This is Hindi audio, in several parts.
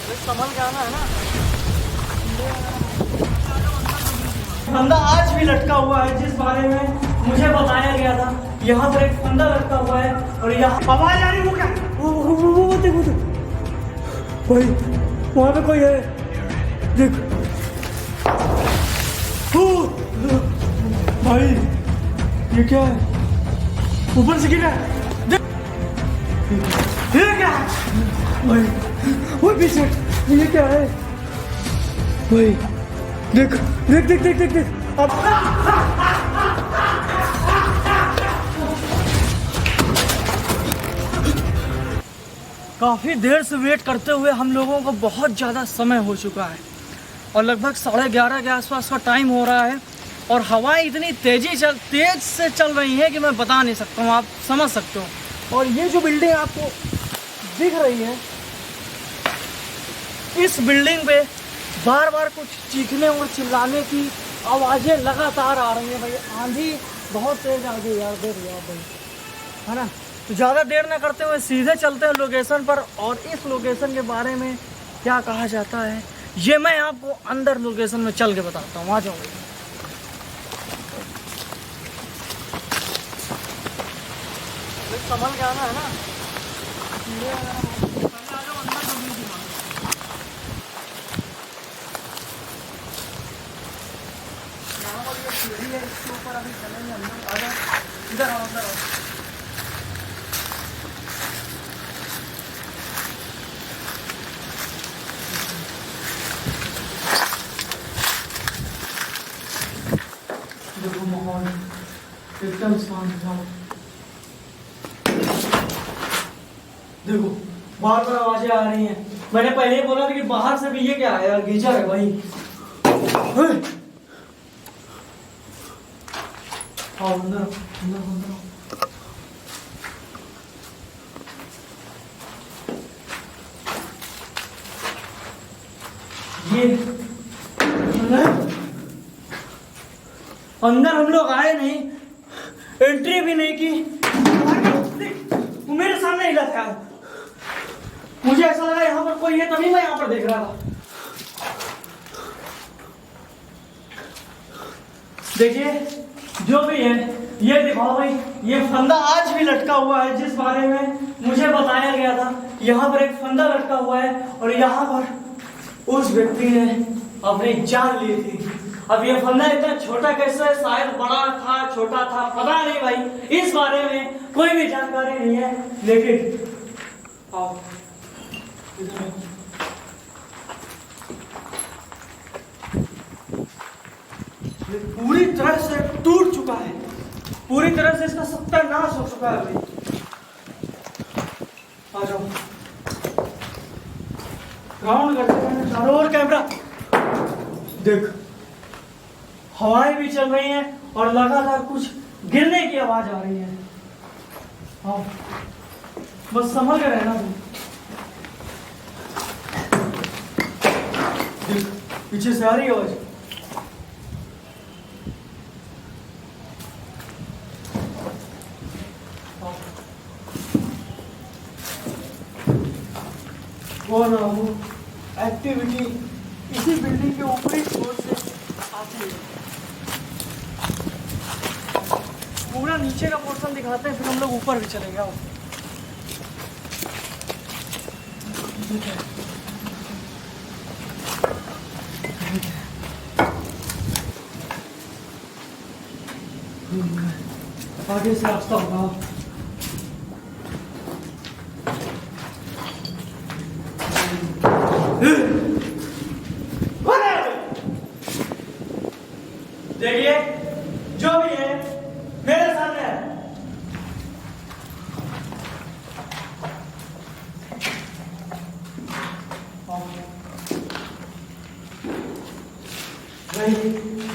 संभल के आना है ना। फंदा आज भी लटका हुआ है जिस बारे में मुझे बताया गया था। यहाँ पर एक फंदा लटका हुआ है और यहाँ आवाज आ रही है। वो क्या? वो देखो भाई, वहाँ पे कोई है। देख भाई, ये क्या है? ऊपर से गिरा है। ये क्या है भाई? वो पीछे ये क्या है भाई? देख देख देख देख देख देख अब काफी देर से वेट करते हुए हम लोगों को बहुत ज़्यादा समय हो चुका है और लगभग 11:30 के आसपास का टाइम हो रहा है और हवाएं इतनी तेज से चल रही हैं कि मैं बता नहीं सकता हूँ, आप समझ सकते हो। और ये जो बिल्डिंग आपको दिख रही है, इस बिल्डिंग पे बार बार कुछ चीखने और चिल्लाने की आवाज़ें लगातार आ रही हैं भाई। आंधी बहुत तेज आ गई यार, देख लो आप भाई, है ना। तो ज़्यादा देर ना करते हुए सीधे चलते हैं लोकेशन पर और इस लोकेशन के बारे में क्या कहा जाता है ये मैं आपको अंदर लोकेशन में चल के बताता हूँ। आ जाओ भाई। संभल के आना है ना। इसके ऊपर अभी चलेंगे अंदर। आ जाओ, इधर आओ, अंदर आओ। देखो माहौल एकदम शांत था। देखो बार बार आवाजें आ रही हैं। मैंने पहले ही बोला था कि बाहर से भी ये क्या है यार, गीजर है भाई। आओ अंदर अंदर अंदर। ये अंदर हम लोग आए नहीं, एंट्री भी नहीं की, वो मेरे सामने हिला था। मुझे ऐसा लगा यहाँ पर कोई है, तभी मैं यहाँ पर देख रहा था। देखिए जो भी है ये दिखाओ भाई। ये फंदा आज भी लटका हुआ है जिस बारे में मुझे बताया गया था। यहाँ पर एक फंदा लटका हुआ है और यहाँ पर उस व्यक्ति ने अपनी जान ली थी। अब ये फंदा इतना छोटा कैसे है, शायद बड़ा था छोटा था पता नहीं भाई, इस बारे में कोई भी जानकारी नहीं है। लेकिन आओ ये पूरी तरह से टूट चुका है, पूरी तरह से इसका सत्यानाश हो चुका है अभी। आ जाओ, राउंड करते हैं चारों ओर कैमरा। देख हवाएं भी चल रही हैं और लगातार कुछ गिरने की आवाज आ रही है। हाँ बस संभल के रहना तुम। देख पीछे से आ रही है आवाज। वो ना वो एक्टिविटी इसी बिल्डिंग के ऊपरी फ्लोर से आती है। पूरा नीचे का पोर्शन दिखाते हैं, फिर हम लोग ऊपर भी चले गए। आगे से रास्ता होगा। देखिए जो भी है मेरे सामने है।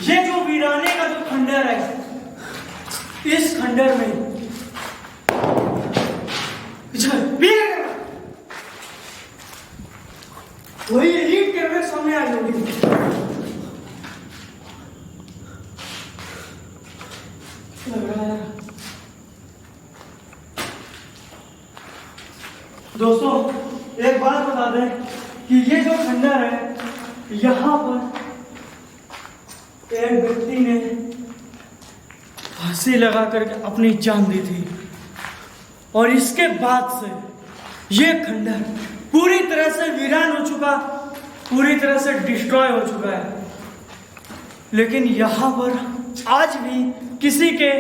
ये जो वीराने का जो खंडर है, इस खंडर में वही रीड के सामने आ जाएगी। दोस्तों एक बात बता दें कि ये जो खंडर है, यहाँ पर एक व्यक्ति ने फांसी लगा करके अपनी जान दी थी, और इसके बाद से ये खंडर पूरी तरह से वीरान हो चुका, पूरी तरह से डिस्ट्रॉय हो चुका है। लेकिन यहाँ पर आज भी किसी के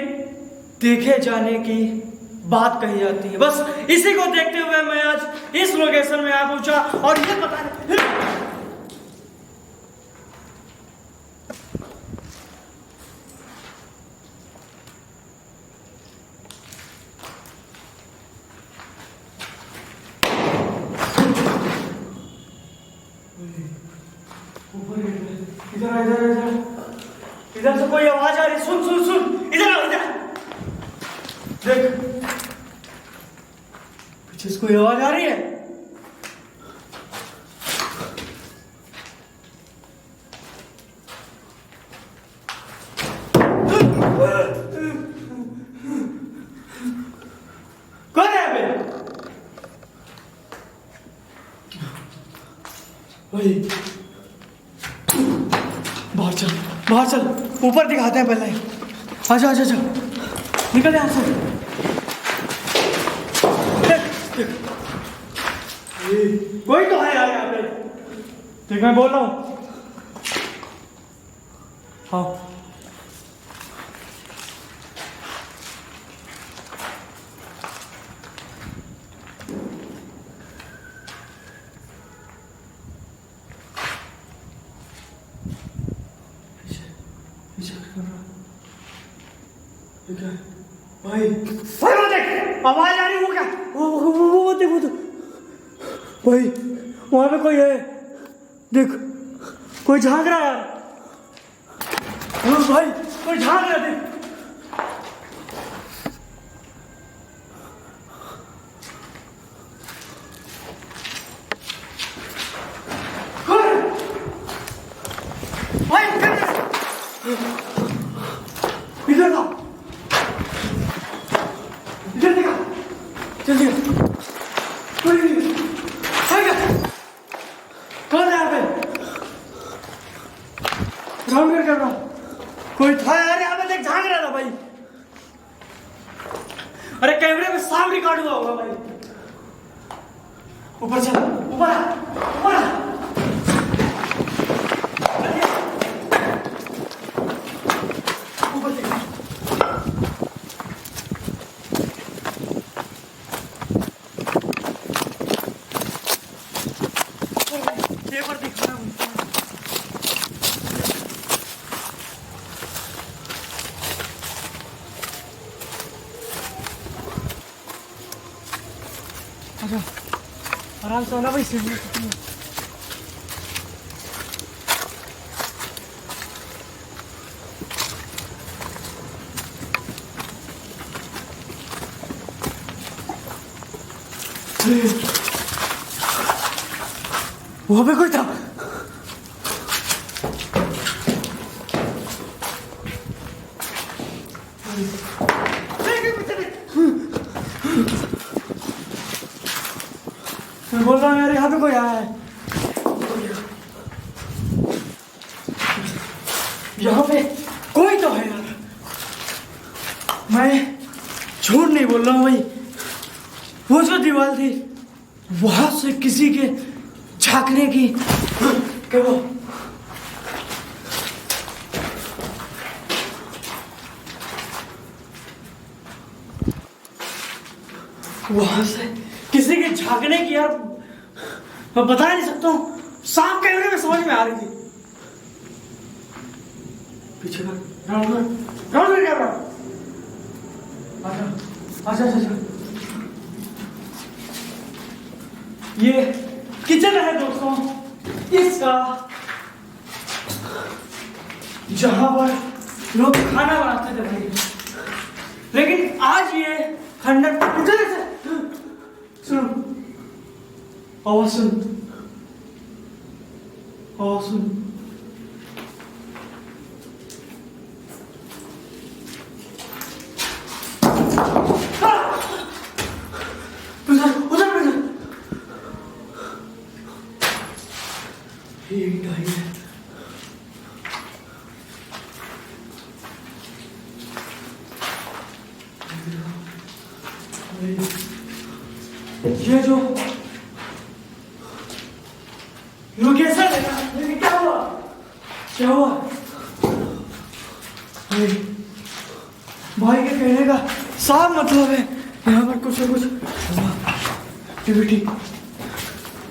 देखे जाने की बात कही जाती है। बस इसी को देखते हुए मैं आज इस लोकेशन में आ पहुंचा, और ये पता नहीं इधर इधर इधर इधर से कोई आवाज आ रही। सुन सुन सुन, इधर आओ, इधर देख, पीछे से कोई आवाज आ रही है। कौन है बे? भाई बाहर चल, बाहर चल, ऊपर दिखाते हैं पहले। आजा आजा आजा, निकल यहाँ से। कोई तो है यार यहाँ पे, देख मैं बोल रहा हूँ। हाँ भाई, भाई वो देख, आवाज आ रही। वो क्या? वो देख, वो तो भाई वहां पे कोई है, देख कोई झांक रहा है यार। भाई कोई झांक रहा है, देख। भाई इधर था, इधर देखा, जल्दी कौन है यहाँ पे? राउंड कर रहा, कोई था यार यहाँ पे, देख झांक रहा था भाई। अरे कैमरे में साफ रिकॉर्ड हुआ होगा भाई। ऊपर चल, ऊपर आ, ऊपर आ। ऊपर चल, पेपर दिखा। अच्छा आराम से आना भाई, वहां पे कोई था। मैं बोल रहा हूँ यार, यहाँ पे कोई आया है। यहाँ पे कोई तो है यार, मैं झूठ नहीं बोल रहा हूँ भाई। वो जो दीवार थी, वहां से किसी के झांकने की वो वहां से किसी के झांकने की यार, मैं बता नहीं सकता हूँ। साफ कैमरे में समझ में आ रही थी। पीछे का राउंड कैमरा, अच्छा अच्छा अच्छा। ये किचन है दोस्तों इसका, जहां पर लोग खाना बनाते थे भाई। लेकिन आज ये खंडर उधर से सुन, आवाज सुन, आवाज सुन। ठीक है। ये जो लोकेशन है ना, लेकिन क्या हुआ भाई के कहने का साफ मतलब है यहाँ पर कुछ न कुछ एक्टिविटी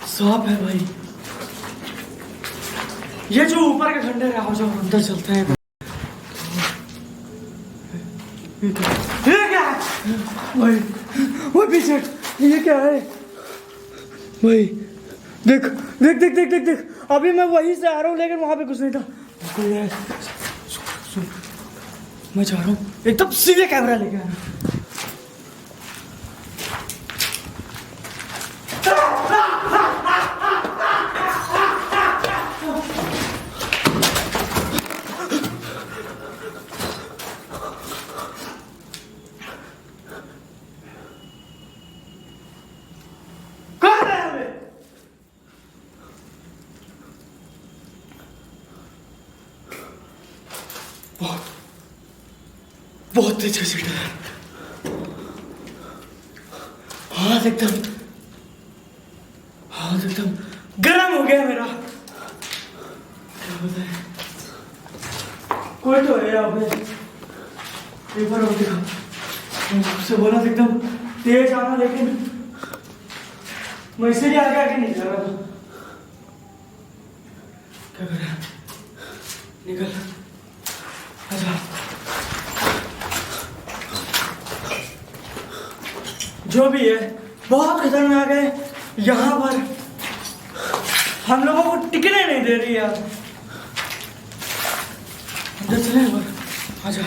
साफ है भाई। ये जो ऊपर के खंडर है, जो अंदर चलता है ये क्या है भाई? वो पीछे ये क्या है भाई? देख देख देख देख देख देख, अभी मैं वहीं से आ रहा हूँ लेकिन वहां पे कुछ नहीं था। सुन, मैं जा रहा हूँ, एकदम सीधे कैमरा लेके आना। बहुत तेज घसीट है, हाथ एकदम गर्म हो गया मेरा। क्या बताए, कोई तो है यहाँ पे, एक बार देखा उससे बोला एकदम तेज आना, लेकिन मैं इसीलिए आगे नहीं कर रहा था। क्या कर रहा, निकल आजा। जो भी है बहुत खतरनाक है, यहाँ पर हम लोगों को टिकने नहीं दे रही यार। अंदर चले एक बार, आजा।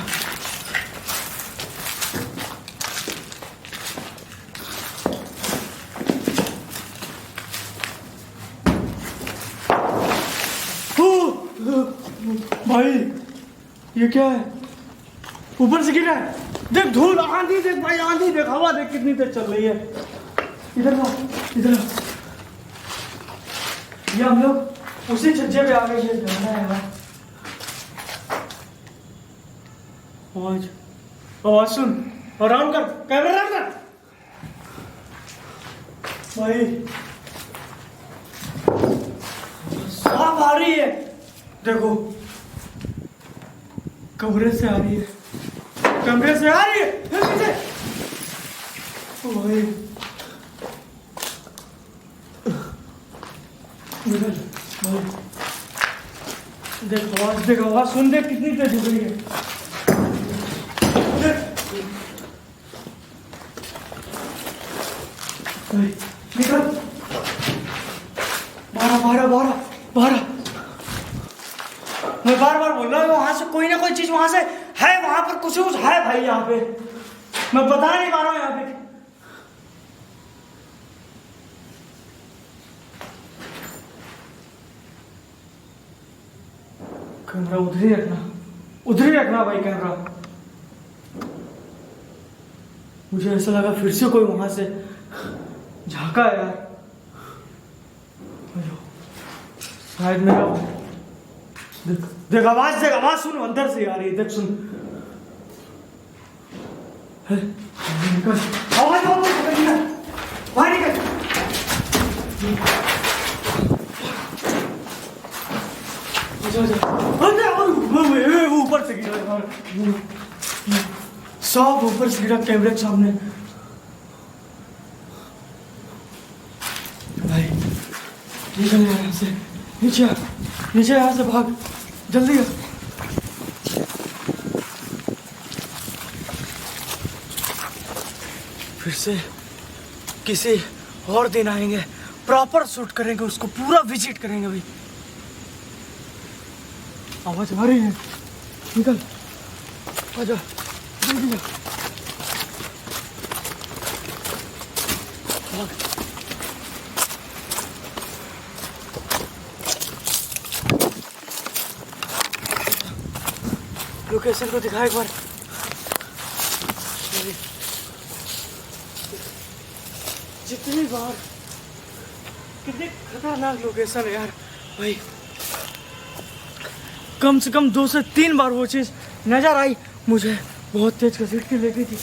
भाई ये क्या है, ऊपर से गिरा है, देख धूल, आंधी देख भाई, आंधी देख, हवा देख कितनी तेज चल रही है। इधर इधर ये हम लोग उसी छज्जे पे आ गए। ये जाना है यार, आवाज सुन और ऑन कर, कैमरा ऑन कर भाई। साफ आ रही है, देखो कमरे से आ रही है, कमरे से आ रही है भाई। देख आवाज सुन, देख कितनी तेज हो रही है। निकल, 12 मैं बार बोल रहा हूँ, वहां से कोई ना कोई चीज वहां से है, वहां पर कुछ है भाई। यहाँ पे मैं बता नहीं पा रहा हूँ। यहाँ पे कैमरा उधर ही रखना भाई कैमरा। मुझे ऐसा लगा फिर से कोई वहां से झांका यार, शायद मेरा। देख आवाज सुन, अंदर से आ रही है, देख सुन। आवाज बाहर निकल। ऊपर से गिरा, सब ऊपर से गिरा कैमरे के सामने भाई। निकल यहाँ से, नीचे यहाँ से भाग, जल्दी कर। फिर से किसी और दिन आएंगे, प्रॉपर शूट करेंगे, उसको पूरा विजिट करेंगे भाई। आवाज आ रही है, निकल आजा, जल्दी जा। लोकेशन को दिखा एक बार। जितनी बार, कितनी खतरनाक लोकेशन है यार भाई। कम से कम 2 से 3 बार वो चीज़ नजर आई मुझे, बहुत तेज घसीट के ले गई थी।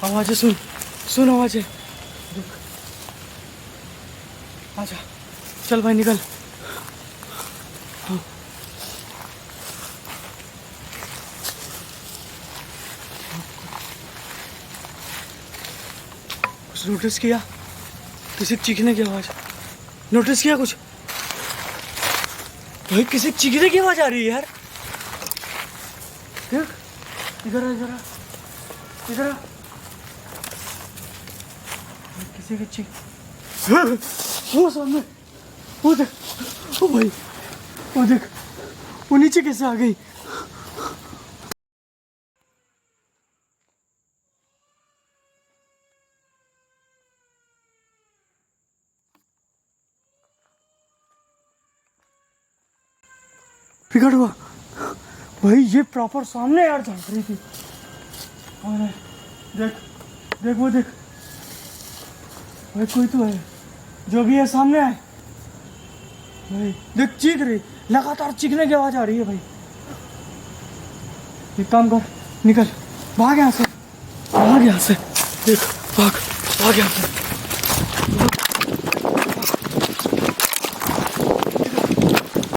आवाज़ें सुन, सुन आवाज़ें। आजा, चल भाई निकल। हाँ। कुछ नोटिस किया? किसी चीखने की आवाज़ नोटिस किया कुछ? भाई किसी चीखने की आवाज़ आ रही है यार। देख, इधर आ, इधर आ, इधर आ। किसी की चीख, वो सामने, वो देख, ओ भाई, वो देख, वो नीचे कैसे आ गई? फिकर हुआ भाई, ये प्रॉपर सामने यार झांक रही थी। और देख, देख वो देख भाई, कोई तो है, जो भी है सामने आए भाई। देख चीख रही, लगातार चीखने की आवाज आ रही है भाई। एक काम कर, निकल, भाग यहाँ से, भाग यहाँ से, देख, भाग, भाग यहाँ से।